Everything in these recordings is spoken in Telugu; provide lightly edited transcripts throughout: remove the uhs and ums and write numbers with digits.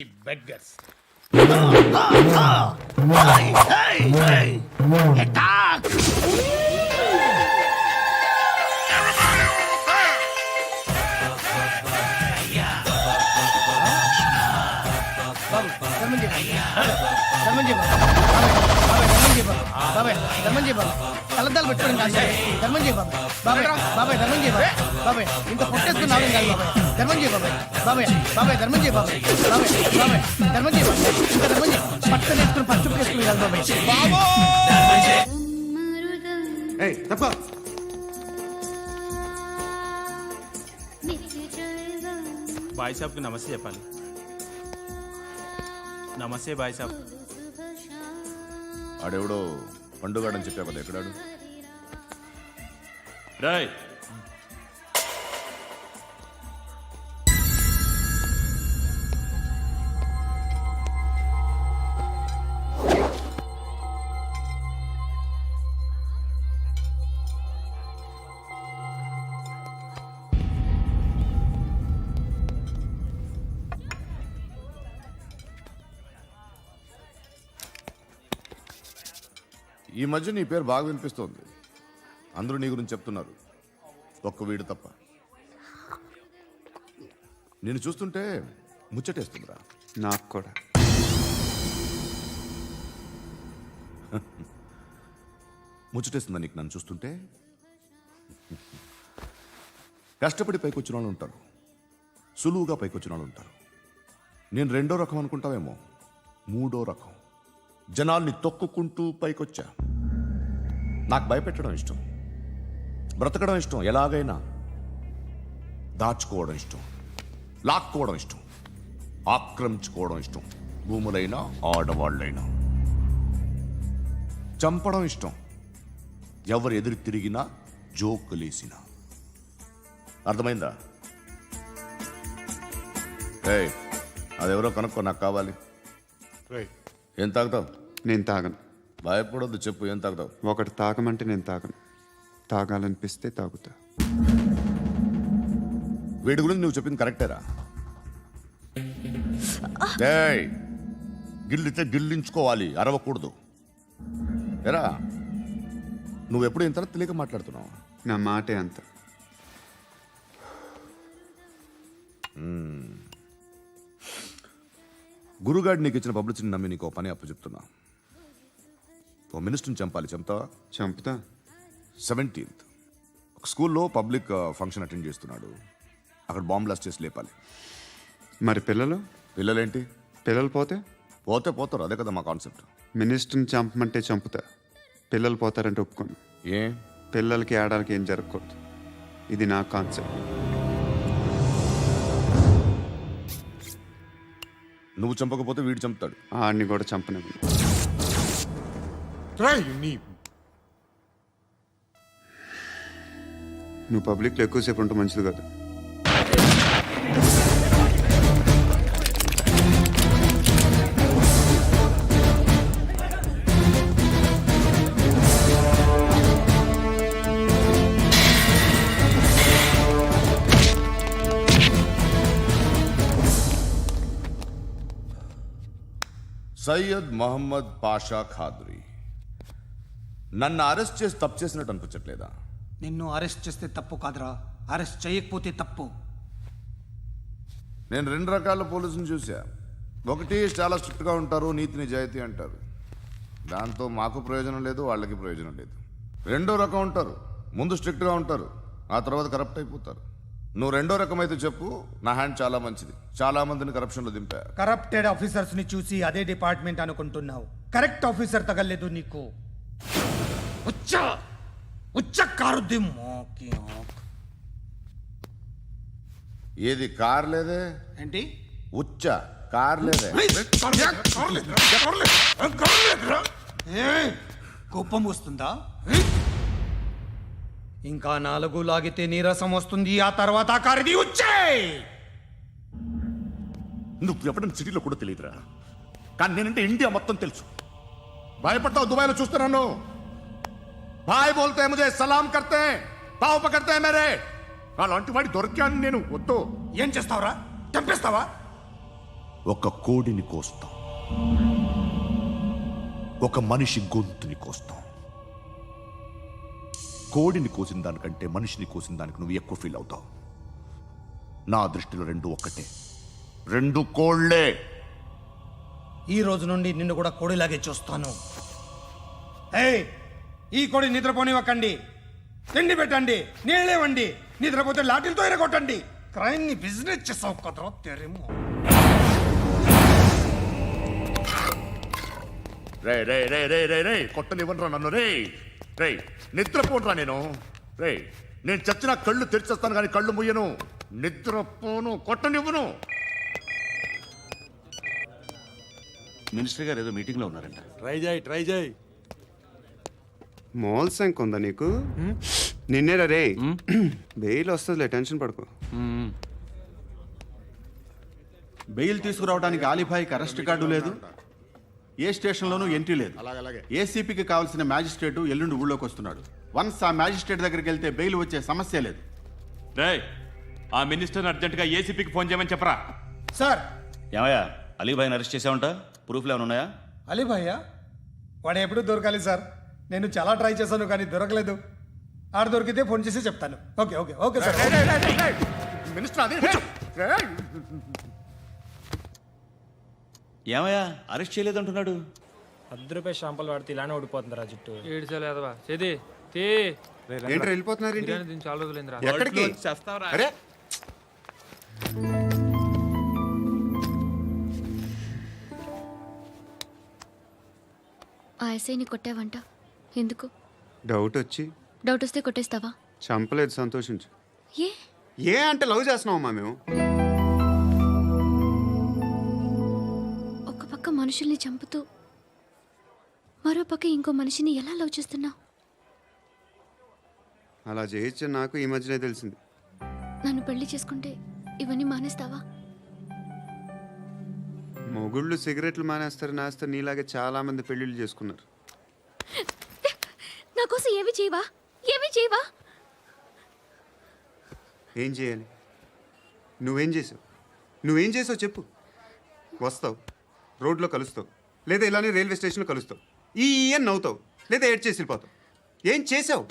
beggars. Hey! Attack! కలద్దాలు పెట్టుకోండి కాదు ధర్మం చేయ బాబాయ్ బాబాయ్ ధర్మం చేయ బాబాయ్ ఇంత పొట్టేసుకున్నావు కాదు బాబాయ్ ధర్మం చేయ బాబాయ్ బాబాయ్ ధర్మం చేయ బాబాయ్ బాబాయ్ ధర్మం చేయ ఇంత ధర్మం చేయ పట్టలు వేసుకుని పచ్చుకు వేసుకుని కాదు బాబాయ్ తప్ప भाई साहब को नमस्ते చెప్పాలి నమస్తే భాయ్ సాబ్ ఆడెవడో పండుగాడని చెప్పావు కదా ఎక్కడాడు రాయ్ ఈ మధ్య నీ పేరు బాగా వినిపిస్తోంది. అందరూ నీ గురించి చెప్తున్నారు, ఒక్క వీడు తప్ప. నేను చూస్తుంటే ముచ్చటేస్తుందిరా. నాకు కూడా. ముచ్చటేస్తుందా నీకు నన్ను చూస్తుంటే? కష్టపడి పైకొచ్చిన వాళ్ళు ఉంటారు, సులువుగా పైకొచ్చిన వాళ్ళు ఉంటారు. నేను రెండో రకం అనుకుంటావేమో, మూడో రకం. జనాల్ని తొక్కుకుంటూ పైకొచ్చా. నాకు భయపెట్టడం ఇష్టం, బ్రతకడం ఇష్టం, ఎలాగైనా దాచుకోవడం ఇష్టం, లాక్కోవడం ఇష్టం, ఆక్రమించుకోవడం ఇష్టం. భూములైనా ఆడవాళ్ళైనా చంపడం ఇష్టం, ఎవరు ఎదురు తిరిగినా జోకులేసినా. అర్థమైందా? ఏయ్, అదెవరో కనుక్కో, నాకు కావాలి. ఏం తాగుతావు? నేను తాగను. భయపడొద్దు, చెప్పు ఏం తాగుతావు? ఒకటి తాగమంటే నేను తాగను, తాగాలనిపిస్తే తాగుతా. వీడి గురించి నువ్వు చెప్పింది కరెక్టేరా? ఏయ్, గిల్లితే గిల్లించుకోవాలి, అరవకూడదు. ఎరా, నువ్వెప్పుడు ఇంత తెలియక మాట్లాడుతున్నావు? నా మాటే అంత. గురుగాడు నీకు ఇచ్చిన పబ్లిసిటీని నమ్మి నీకు పని అప్పు చెప్తున్నా. ఓ మినిస్టర్ని చంపాలి, చంపుతావా? చంపుతా. 17th ఒక స్కూల్లో పబ్లిక్ ఫంక్షన్ అటెండ్ చేస్తున్నాడు, అక్కడ బాంబ్ బ్లాస్ట్ చేసి లేపాలి. మరి పిల్లలు? పిల్లలేంటి? పిల్లలు పోతే? పోతే పోతారు, అదే కదా మా కాన్సెప్ట్. మినిస్టర్ని చంపమంటే చంపుతా, పిల్లలు పోతారంటే ఒప్పుకోను. ఏ? పిల్లలకి ఆడాలకి ఏం జరగకూడదు, ఇది నా కాన్సెప్ట్. నువ్వు చంపకపోతే వీడు చంపుతాడు. ఆడిని కూడా చంపనివ్వను. నువ్వు పబ్లిక్లో ఎక్కువసేపు ఉంటే మంచిది కాదు. సయ్యద్ మహమ్మద్ పాషా ఖాద్రీ నన్ను అరెస్ట్ చేసి తప్పు చేసినట్టు అనిపించట్లేదా? నిన్ను అరెస్ట్ చేస్తే తప్పు కాదురా, అరెస్ట్ చేయకపోతే తప్పు. నేను రెండు రకాల పోలీసుని చూసా. ఒకటి చాలా స్ట్రిక్ట్గా ఉంటారు, నీతి నిజాయితీ అంటారు, దాంతో మాకు ప్రయోజనం లేదు, వాళ్ళకి ప్రయోజనం లేదు. రెండో రకం ఉంటారు, ముందు స్ట్రిక్ట్గా ఉంటారు, ఆ తర్వాత కరప్ట్ అయిపోతారు. నువ్వు రెండో రకం అయితే చెప్పు, నా హ్యాండ్ చాలా మంచిది, చాలా మందిని కరప్షన్లో దింపా. కరప్టెడ్ ఆఫీసర్స్ ని చూసి అదే డిపార్ట్మెంట్ అనుకుంటున్నావు, కరెక్ట్ ఆఫీసర్ తగలేదు నీకు. ఉచ్చ కారుద్ది మోకి. ఏది కార్ లేదే? ఏంటి? ఉచ్చ కార్ లేదే? కోపం వస్తుందా? ఇంకా 4 లాగితే నీరసం వస్తుంది, ఆ తర్వాత కారిది ఉచ్చే. నువ్వు ఎప్పుడైనా సిటీలో కూడా తెలియదురా, కానీ నేనంటే ఇండియా మొత్తం తెలుసు. భయపడతావు? దుబాయ్లో చూస్తున్నాను, భాయ్ బోల్తే ముझे సలాం కర్తే పావు పకడ్తే మేరే. అలాంటి వాడి దొరికాను నేను. వద్దు. ఏం చేస్తావురా? చంపేస్తావా? ఒక కోడిని కోస్తాం, ఒక మనిషి గొంతుని కోస్తాం. కోడిని కోసిన దానికంటే మనిషిని కోసిన దానికి నువ్వు ఎక్కువ ఫీల్ అవుతావు. నా దృష్టిలో రెండు ఒక్కటే, రెండు కోళ్లే. ఈ రోజు నుండి నిన్ను కూడా కోడిలాగే చూస్తాను. ఏయ్, ఈ కోడి నిద్రపోనివ్వకండి. తిండి పెట్టండి, నీళ్ళేవండి. నిద్రపోతే లాఠీలతో ఎరగొట్టండి. క్రైమ్ ని బిజినెస్ చేసావు కదరా తెరేమో. రే రే రే రే రే రే కొట్టనివ్వనరా నన్ను. రే రే నిద్రపోనరా నేను. రే నేను చచ్చిన కళ్ళు తెరిచేస్తాను కానీ కళ్ళు ముయ్యను. నిద్రపోను, కొట్టనివ్వను. మినిస్టర్ గారు ఏదో మీటింగ్ లో ఉన్నారంట. ట్రై చేయి. మోల్ సంక్ ఉందా నీకు? నిన్నేరా రే. బెయిల్ వస్తుందిలే, టెన్షన్ పడుకో. బెయిల్ తీసుకురావడానికి ఆలిభాయికి అరెస్ట్ కార్డు లేదు, ఏ స్టేషన్లోనూ ఎంట్రీ లేదు. ఏసీపీకి కావాల్సిన మ్యాజిస్ట్రేటు ఎల్లుండి ఊళ్ళోకి వస్తున్నాడు. వన్స్ ఆ మ్యాజిస్ట్రేట్ దగ్గరికి వెళ్తే బెయిల్ వచ్చే సమస్య లేదు. రేయ్, ఆ మినిస్టర్ అర్జెంటుగా ఏసీపీకి ఫోన్ చేయమని చెప్పరా. సార్, ఏమయ్యా, అలీభాయిని అరెస్ట్ చేసావంట? ప్రూఫ్లు ఏమైనా ఉన్నాయా? అలీ భయ్యా వాడు ఎప్పుడు దొరకాలి సార్. నేను చాలా ట్రై చేశాను కానీ దొరకలేదు. ఆడ దొరికితే ఫోన్ చేసి చెప్తాను. Okay okay okay sir. Minister అదే ఏమయ్యా, అరెస్ట్ చేయలేదంటున్నాడు. ₹10 షాంపూలు వాడితే ఇలానే ఓడిపోతుందిరా జుట్టు. ఏడ్చలేదవా చేది తీ. ఏంట్రా వెళ్ళిపోతున్నారు? బిర్యానీ దీన్ని చాలా రోజులైందిరా. ఎక్కడికి? చేస్తావరా? అరే ఆ ఎస్ఐని కొట్టావంట, ఎందుకు? డౌట్ వచ్చి. డౌట్ వస్తే కొట్టేస్తావా? చంపలేదు, సంతోషించు. ఏ ఏ అంటే లవ్ చేస్తున్నావమ్మా మేము. ఒక పక్క మనుషుల్ని చంపుతూ మరో పక్క ఇంకో మనిషిని ఎలా లవ్ చేస్తున్నావు? అలా చేయొచ్చు నాకు ఈ మధ్యనే తెలిసింది. నన్ను పెళ్లి చేసుకుంటే ఇవన్నీ మానేస్తావా? మొగుళ్ళు సిగరెట్లు మానేస్తారు, నేస్తారు. నీలాగే చాలా మంది పెళ్లిళ్ళు చేసుకున్నారు. నా కోసం ఏమి చేయవా? ఏమి చేయవా? ఏం చేయాలి? నువ్వేం చేసావు? నువ్వేం చేసావు చెప్పు. వస్తావు, రోడ్లో కలుస్తావు, లేదా ఇలానే రైల్వే స్టేషన్లో కలుస్తావు. ఈ అని నవ్వుతావు, లేదా ఏడ్ చేసి వెళ్ళిపోతావు. ఏం చేసావు?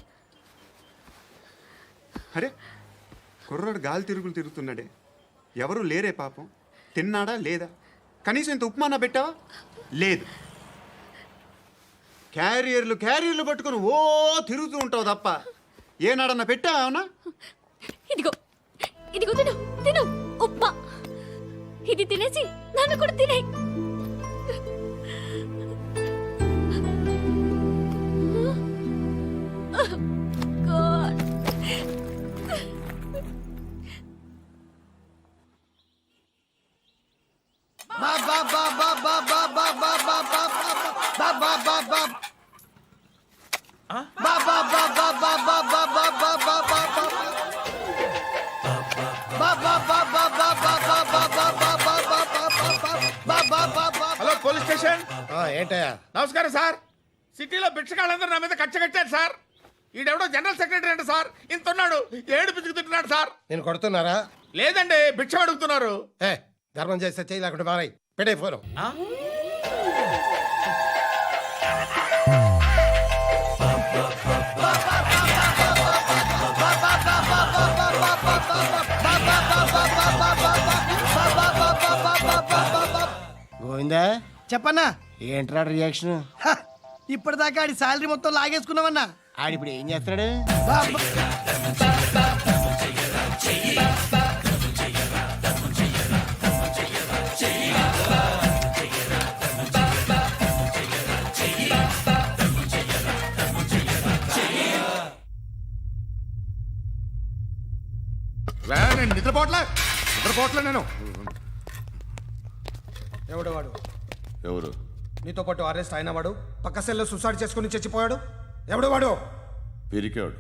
అరే కుర్రాడు గాలి తిరుగులు తిరుగుతున్నాడే, ఎవరు లేరే పాపం. తిన్నాడా లేదా? కనీసం ఇంత ఉప్మానా పెట్టావా? లేదు. క్యారియర్లు పట్టుకొని ఓ తిరుగుతూ ఉంటావు తప్ప ఏనాడన్నా పెట్టావా? అవునా? ఇదిగో ఇదిగో తిను తిను ఉప్మా. ఇది తినేసి నన్ను కూడా తినే. Hello police station. ఏంటయ్యా? నమస్కారం సార్. సిటీలో భిక్షగాళ్ళందరూ నా మీద కచ్చ కట్టారు సార్. ఈడెవడో జనరల్ సెక్రటరీ అంట సార్. ఇంత ఉన్నాడు, ఏడు పిచ్చుకుతున్నాడు సార్. నేను కొడుతున్నారా? లేదండి, భిక్ష అడుగుతున్నారు. ధర్మం చేస్తే చేయి, లేకుండా మారాయి. పెట్టే ఫోను. గోవిందా, చెప్పన్నా. ఏంట్రా రియాక్షన్? ఇప్పటిదాకా ఆడి శాలరీ మొత్తం లాగేసుకున్నావన్నా. ఆడిప్పుడు ఏం చేస్తున్నాడు? నేను నిద్రపోవట్లే నేను. ఎవడు వాడు? ఎవరు? నీతో పాటు అరెస్ట్ అయిన వాడు, పక్క సెల్లో సూసైడ్ చేసుకుని చచ్చిపోయాడు. ఎవడు వాడు? పిరికాడు.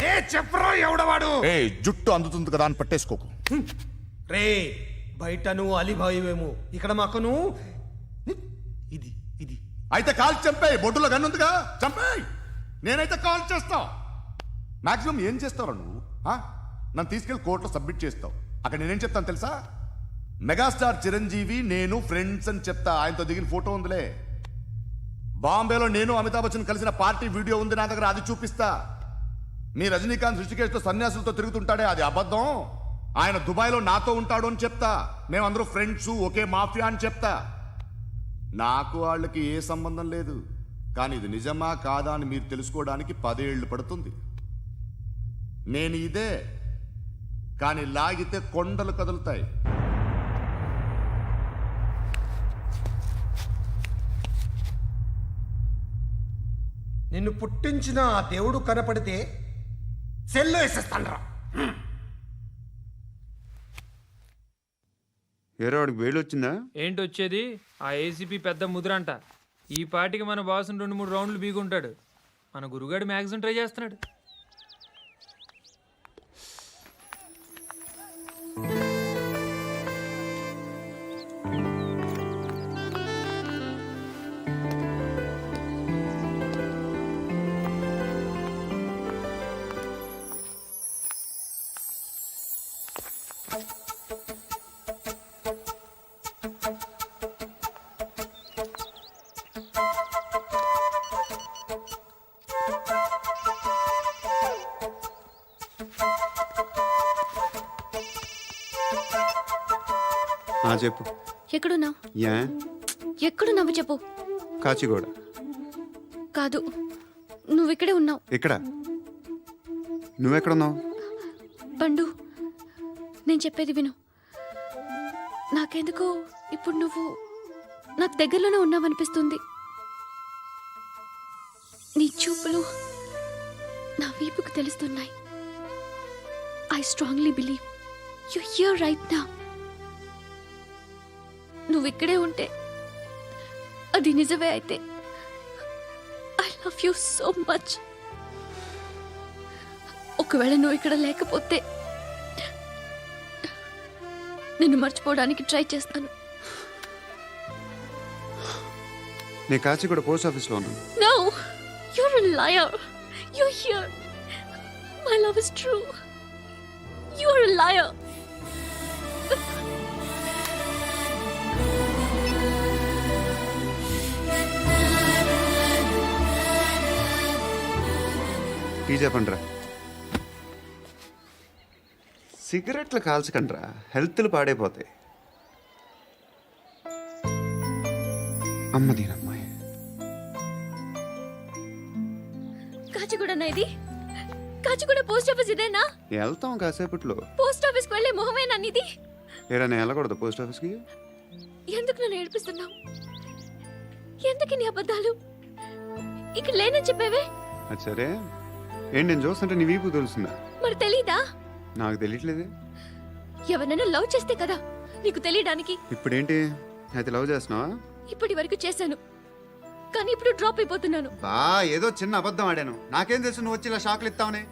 ఏ చెప్పరా ఎవడవాడు? ఏ జుట్టు అందుతుంది కదా అని పట్టేసుకోకు. రే బయట నువ్వు అలీబాయివేమో, ఇక్కడ మాకు నువ్వు ఇది ఇది. అయితే కాల్ చంపేయి, బొడ్డులో గన్నుందిగా చంపేయి. నేనైతే కాల్ చేస్తా. మాక్సిమం ఏం చేస్తావు నువ్వు? నన్ను తీసుకెళ్లి కోర్టులో సబ్మిట్ చేస్తావు. అక్కడ నేనేం చెప్తాను తెలుసా? మెగాస్టార్ చిరంజీవి నేను ఫ్రెండ్స్ అని చెప్తా. ఆయనతో దిగిన ఫోటో ఉందిలే. బాంబేలో నేను అమితాబ్ బచ్చన్ కలిసిన పార్టీ వీడియో ఉంది నా దగ్గర, అది చూపిస్తా. మీ రజనీకాంత్ ఋషికేష్తో సన్యాసులతో తిరుగుతుంటాడే, అది అబద్ధం. ఆయన దుబాయ్లో నాతో ఉంటాడు అని చెప్తా. మేమందరూ ఫ్రెండ్స్, ఒకే మాఫియా అని చెప్తా. నాకు వాళ్ళకి ఏ సంబంధం లేదు. కానీ ఇది నిజమా కాదా అని మీరు తెలుసుకోవడానికి 10 ఏళ్ళు పడుతుంది. నేను ఇదే, కానీ లాగితే కొండలు కదులుతాయి. నిన్ను పుట్టించిన ఆ దేవుడు కనపడితే సెల్లో వేసేస్తానరా. ఏరో వాడికి బెయిల్ వచ్చిందా? ఏంటి వచ్చేది? ఆ ఏసీపీ పెద్ద ముద్రంట. ఈ పాటికి మన బాసుని 2-3 రౌండ్లు బీగుంటాడు. మన గురుగాడు మ్యాక్సిమం ట్రై చేస్తున్నాడు. చెప్పు. ఎక్కడున్నావు? యా ఎక్కడున్నావు చెప్పు. కాచిగూడ. కాదు, నువ్వు ఇక్కడే ఉన్నావు. ఇక్కడ నువ్వెక్కడున్నావు? పండు, నేను చెప్పేది విను. నాకెందుకో ఇప్పుడు నువ్వు నాకు దగ్గరలోనే ఉన్నావనిపిస్తుంది. నీ చూపులు నా వీపుకు తెలుస్తున్నాయి. I strongly believe you here right now. నువ్వు ఇక్కడే ఉంటే అది నిజమే అయితే I love you so much. ఒకవేళ నువ్వు ఇక్కడ లేకపోతే నిన్ను మర్చిపోవడానికి ట్రై చేస్తాను. నేను కాచిగూడ పోస్ట్ ఆఫీస్లో ఉన్నాను. No, you're a liar. You're here. My love is true. You're a liar. Tea చెప్పండిరా. సిగరెట్లు కాల్చకండ్రా, హెల్త్లు పాడైపోతాయి. అమ్మ దీనమ్మాయి. కాచిగూడనా ఇది? కాచిగూడ పోస్ట్ ఆఫీస్ ఇదేనా? వెళ్తాం కాసేపట్లో. పోస్ట్ ఆఫీస్కి వెళ్ళే మొహమేనా నీది? ఏరా నేను వెళ్ళకూడదు పోస్ట్ ఆఫీస్కి? ఎందుకు నన్ను ఏడిపిస్తున్నావు? ఎందుకు నీ అబద్ధాలు? ఇక్కడ లేనని చెప్పేవే. అది సరే, ఏంటి నేను చూస్తుంటే నీ వీపు తెలుస్తుందా? మరి తెలీదా? నాకు తెలియట్లేదే. ఎవరైనా లవ్ చేస్తే కదా నీకు తెలియడానికి. ఇప్పుడేంటి అయితే లవ్ చేస్తున్నావా? ఇప్పటి వరకు చేశాను, కానీ ఇప్పుడు డ్రాప్ అయిపోతున్నాను. ఏదో చిన్న అబద్ధం ఆడాను. నాకేం తెలుసు నువ్వు వచ్చి ఇలా షాక్లు ఇస్తావని.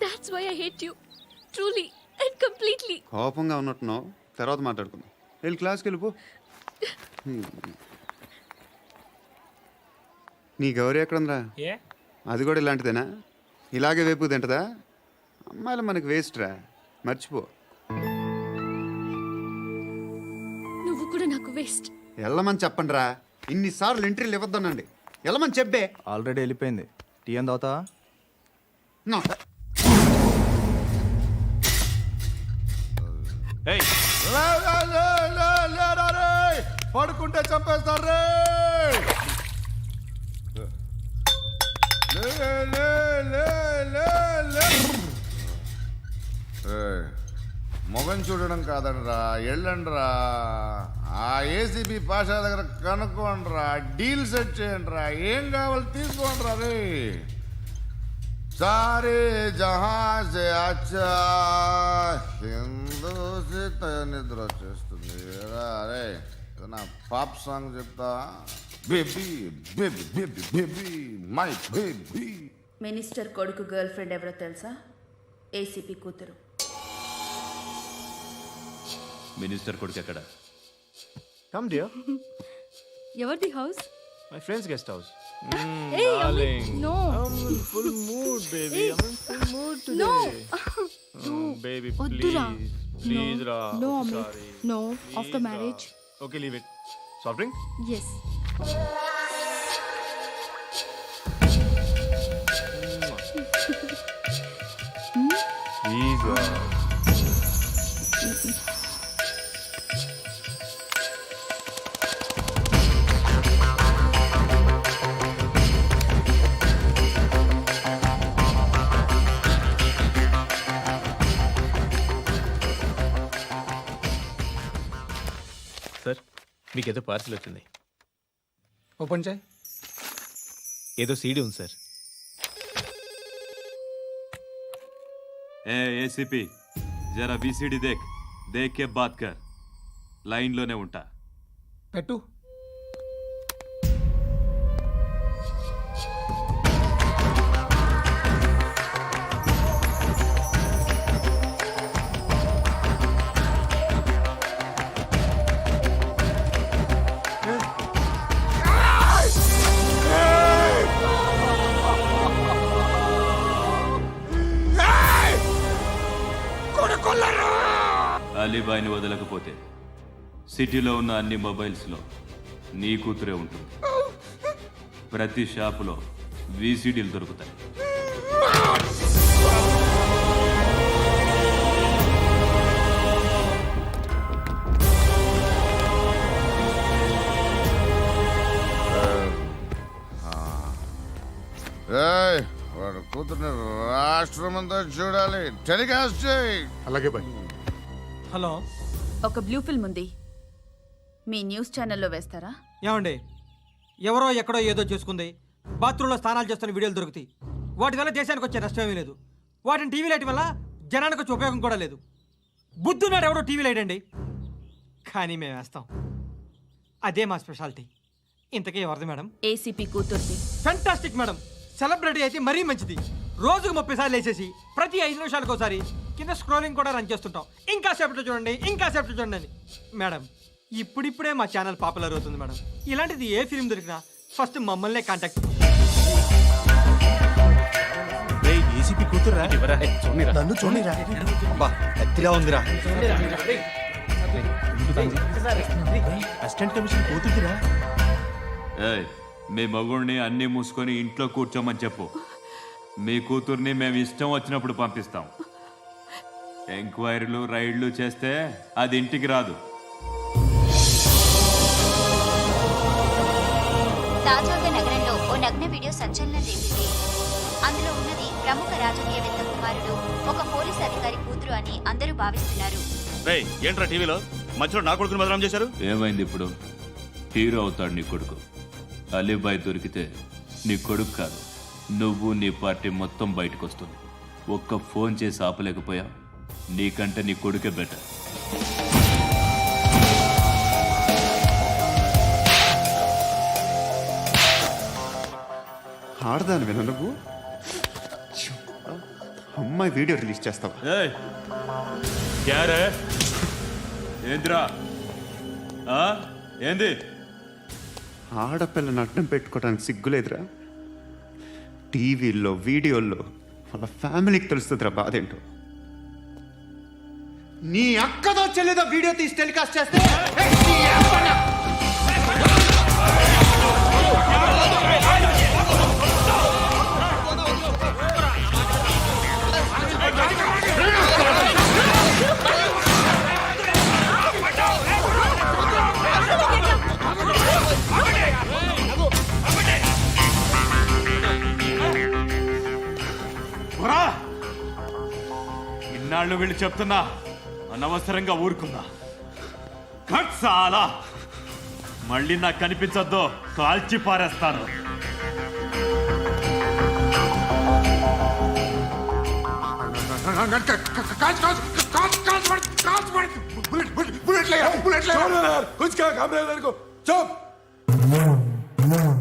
That's why I hate you. Truly and completely. కోపంగా ఉన్నట్టున్నావు, తర్వాత మాట్లాడుకుందాం. వెళ్ళి క్లాస్కి వెళ్ళిపో. నీ గౌరీ ఎక్కడుందిరా? ఏ అది కూడా ఇలాంటిదేనా? ఇలాగే వేపు తింటదా? అమ్మాయిలు మనకి వేస్ట్ రా, మర్చిపో. నువ్వు కూడా నాకు వేస్ట్. వెళ్ళమని చెప్పండి రా. ఇన్నిసార్లు ఎంట్రీలు ఇవ్వద్దనండి. వెళ్ళమని చెప్పే. ఆల్రెడీ వెళ్ళిపోయింది. టీ అని తాగుతావా? ఏయ్, పడుకుంటే చంపేస్తారు రే. మొగం చూడడం కాదండ్రా, వెళ్ళండ్రా. ఆ ఏసీబీ పాషా దగ్గర కనుక్కోండ్రా, డీల్ సెట్ చేయండిరా, ఏం కావాలి తీసుకోండిరా రే. సారే జహాజే అచ్చా హిందూ నిద్ర వచ్చేస్తుంది రే. నా పాప్ సాంగ్ చెప్తా. Baby baby baby baby my baby. Minister కొడుకు గర్ల్ ఫ్రెండ్ ఎవరో తెలుసా? ఏసీపీ కూతురు. మినిస్టర్ కొడుకు ఎక్కడ? Come dear. ఎవరిది house? My friends guest house. Hey, darling. No. Full mood baby. Hey. I'm in full mood today. No. Baby వద్దురా. please. ప్లీజ్ రా No, sorry No, after marriage. Okay leave it soft drink Yes. Please రా సార్ మీకేదో పార్సిల్ వచ్చింది ఓపెన్ చేయి. ఏదో సీడీ ఉంది సార్ ఏ ఏసీపీ జరా విసిడి దేక్ దేక్ కే బాత్ కర్ లైన్లోనే ఉంటా. పెట్టు. అలీబాయిని వదలకపోతే సిటీలో ఉన్న అన్ని మొబైల్స్లో నీ కూతురే ఉంటుంది. ప్రతి షాపులో వీసీడీలు దొరుకుతాయి. ఏయ్, వాడు కూతుర్ని రాష్ట్రమంతా చూడాలి. టెలికాస్ట్ చేయి. అలాగే బాయ్. హలో ఒక బ్లూ ఫిల్మ్ ఉంది, మీ న్యూస్ ఛానల్లో వేస్తారా? ఏమండి, ఎవరో ఎక్కడో ఏదో చేసుకుంది, బాత్రూంలో స్నానాలు చేస్తున్న వీడియోలు దొరుకుతాయి. వాటి వల్ల దేశానికి వచ్చే నష్టం ఏమీ లేదు. వాటిని టీవీ లైట్ వల్ల జనానికి వచ్చే ఉపయోగం కూడా లేదు. బుద్ధున్నాడు ఎవడో టీవీ లైట్ అండి, కానీ మేము వేస్తాం. అదే మా స్పెషాలిటీ. ఇంతకీ ఎవరిది మేడం? ఏసీపీ కూతుర్ది. Fantastic madam. సెలబ్రిటీ అయితే మరీ మంచిది. రోజుకు 30 సార్లు వేసేసి ప్రతి 5 నిమిషాలకు ఒకసారి కింద స్క్రోలింగ్ కూడా రన్ చేస్తుంటాం. ఇంకా సేపట్లో చూడండి, ఇంకా సేపట్లో చూడండి అని. మేడం, ఇప్పుడిప్పుడే మా ఛానల్ పాపులర్ అవుతుంది మేడం. ఇలాంటిది ఏ ఫిల్మ్ దొరికినా ఫస్ట్ మమ్మల్నే కాంటాక్ట్. ఏసీపీ కూతురా నన్ను చూడరా బా ఎత్తిలా ఉందిరా అసిస్టెంట్ కమిషన్ కూతురురా. ఏయ్, మీ మగుడిని అన్నీ మూసుకొని ఇంట్లో కూర్చోమని చెప్పు. మీ కూతుర్ని మేము ఇష్టం వచ్చినప్పుడు పంపిస్తాం. ఎంక్వైరీలు రైడ్లు చేస్తే అది ఇంటికి రాదు. తాజాగా నగరంలో ఓ నగ్న వీడియో సంచలనం రేపింది. అందులో ఉన్నది ప్రముఖ రాజకీయవేత్త కుమారుడు, ఒక పోలీస్ అధికారి కూతురు అని అందరూ భావిస్తున్నారు. ఏంట్రా టీవీలో మధ్యలో నా కొడుకుని బదనాం చేశారు? ఏమైంది ఇప్పుడు? హీరో అవుతాడు నీ కొడుకు. అలీబాయ్ దొరికితే నీ కొడుకు కాదు, నువ్వు నీ పార్టీ మొత్తం బయటకు వస్తుంది. ఒక్క ఫోన్ చేసి ఆపలేకపోయా, నీకంటే నీ కొడుకే బెటర్. ఆడదాని విన నువ్వు అమ్మాయి వీడియో రిలీజ్ చేస్తావా? ఏంద్రా ఏంది? ఆడపిల్లని అడ్డం పెట్టుకోవడానికి సిగ్గులేదురా? టీవీల్లో వీడియోల్లో వాళ్ళ ఫ్యామిలీకి తెలుస్తుందిరా బాధ ఏంటో. నీ అక్కదో చెల్లిదో వీడియో తీసి టెలికాస్ట్ చేస్తే ఇన్నాళ్ళు వీళ్ళు చెప్తున్నా అనవసరంగా ఊరుకున్నా. చాలా మళ్ళీ నాకు కనిపించొద్దు, కాల్చి పారేస్తాను. बुलेट ले कुछ क्या घबरा को चुप